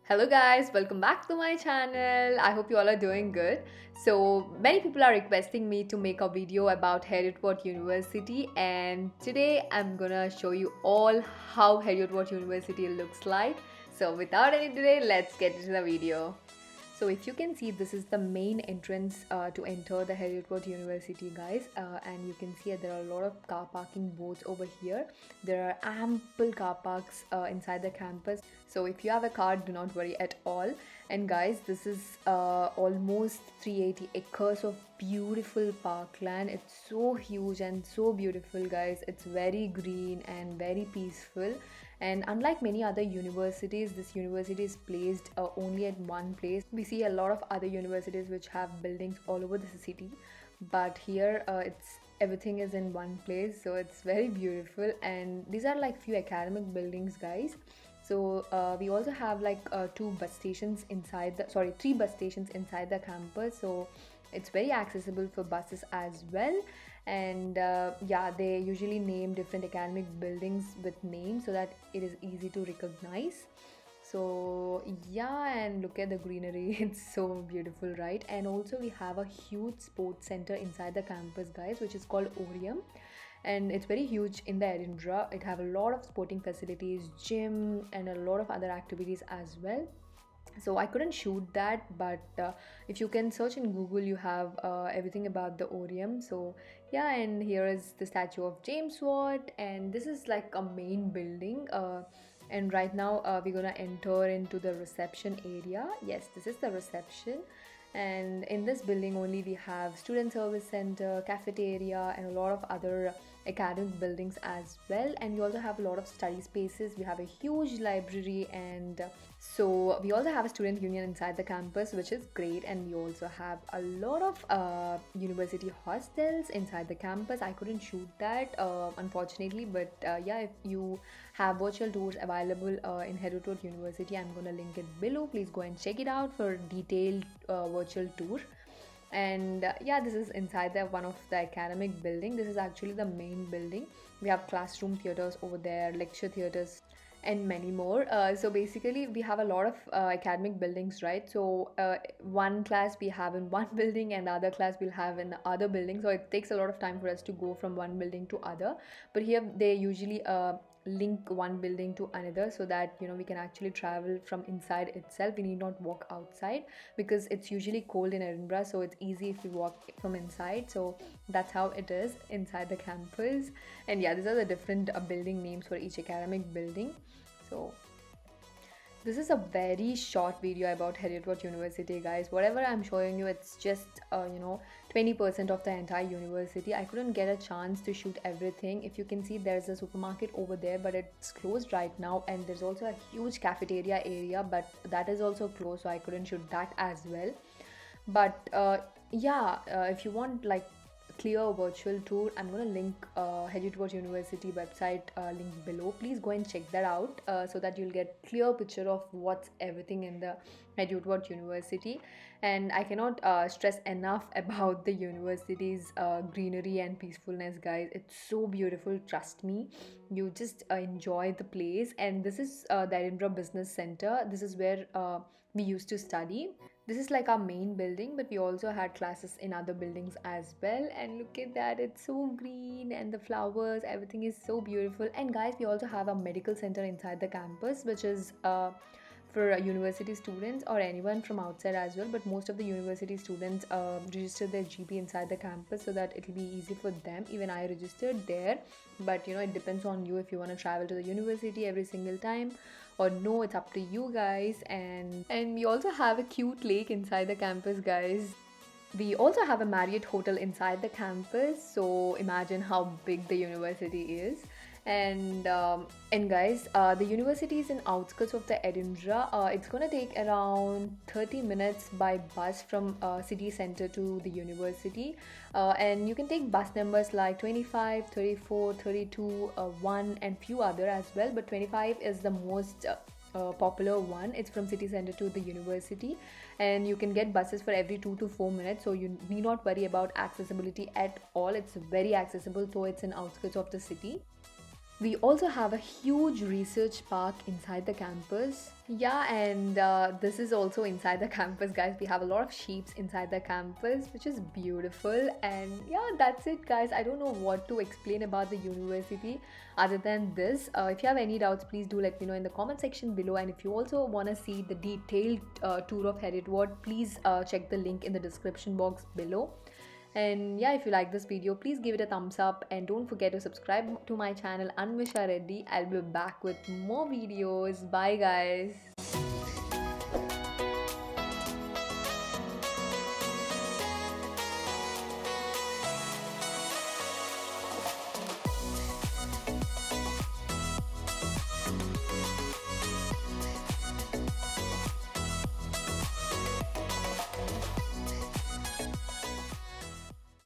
Hello guys, welcome back to my channel. I hope you all are doing good. So many people are requesting me to make a video about Heriot-Watt University, and today I'm gonna show you all how Heriot-Watt University looks like. So without any delay, let's get into the video. So if you can see, this is the main entrance to enter the Heriot-Watt University, guys. And you can see there are a lot of car parking boards over here. There are ample car parks inside the campus. So if you have a car, do not worry at all. And guys, this is almost 380 acres of beautiful parkland. It's so huge and so beautiful, guys. It's very green and very peaceful. And unlike many other universities, this university is placed only at one place. We see a lot of other universities which have buildings all over the city, but here it's everything is in one place, so it's very beautiful. And these are like few academic buildings, guys. So we also have like two bus stations inside the sorry three bus stations inside the campus, so it's very accessible for buses as well. And yeah, they usually name different academic buildings with names so that it is easy to recognize. So yeah, and look at the greenery. It's so beautiful, right? And also we have a huge sports center inside the campus, guys, which is called Orium, and it's very huge in the Edinburgh. It have a lot of sporting facilities, gym, and a lot of other activities as well. So I couldn't shoot that, but if you can search in Google, you have everything about the Orium. So yeah, and here is the statue of James Watt, and this is like a main building. And right now we're gonna enter into the reception area. Yes, this is the reception. And in this building only we have student service center, cafeteria, and a lot of other academic buildings as well. And we also have a lot of study spaces. We have a huge library, and so we also have a student union inside the campus, which is great. And we also have a lot of university hostels inside the campus. I couldn't shoot that unfortunately, but yeah, if you have virtual tours available in Heriot University, I'm gonna link it below. Please go and check it out for detailed virtual tour. And yeah, this is inside the one of the academic building. This is actually the main building. We have classroom theaters over there, lecture theaters, and many more. So basically we have a lot of academic buildings, right? So one class we have in one building and the other class we'll have in the other building, so it takes a lot of time for us to go from one building to other. But here they usually link one building to another, so that we can actually travel from inside itself. We need not walk outside because it's usually cold in Edinburgh, so it's easy if we walk from inside. So that's how it is inside the campus. And yeah, these are the different building names for each academic building. So this is a very short video about Heriot-Watt University, guys. Whatever I'm showing you, it's just 20% of the entire university. I couldn't get a chance to shoot everything. If you can see, there's a supermarket over there, but it's closed right now. And there's also a huge cafeteria area, but that is also closed, so I couldn't shoot that as well. But yeah, if you want like clear virtual tour, I'm going to link Heriot-Watt University website link below. Please go and check that out so that you'll get clear picture of what's everything in the Heriot-Watt University. And I cannot stress enough about the university's greenery and peacefulness, guys. It's so beautiful, trust me. You just enjoy the place. And this is the Edinburgh Business Center. This is where we used to study. This is like our main building, but we also had classes in other buildings as well. And look at that, it's so green, and the flowers, everything is so beautiful. And guys, we also have a medical center inside the campus, which is for university students or anyone from outside as well. But most of the university students register their GP inside the campus so that it'll be easy for them. Even I registered there, but it depends on you if you want to travel to the university every single time or no. It's up to you guys. And we also have a cute lake inside the campus, guys. We also have a Marriott hotel inside the campus, so imagine how big the university is. And guys, the university is in outskirts of the Edinburgh. It's gonna take around 30 minutes by bus from city center to the university. And you can take bus numbers like 25, 34, 32, 1, and few other as well. But 25 is the most popular one. It's from city center to the university, and you can get buses for every 2 to 4 minutes, so you need not worry about accessibility at all. It's very accessible, though it's in outskirts of the city. We also have a huge research park inside the campus. Yeah, and this is also inside the campus, guys. We have a lot of sheeps inside the campus, which is beautiful. And yeah, that's it, guys. I don't know what to explain about the university other than this. If you have any doubts, please do let me know in the comment section below. And if you also want to see the detailed tour of Heriot, please check the link in the description box below. And yeah, if you like this video, please give it a thumbs up and don't forget to subscribe to my channel Anmisha Reddy. I'll be back with more videos. Bye guys.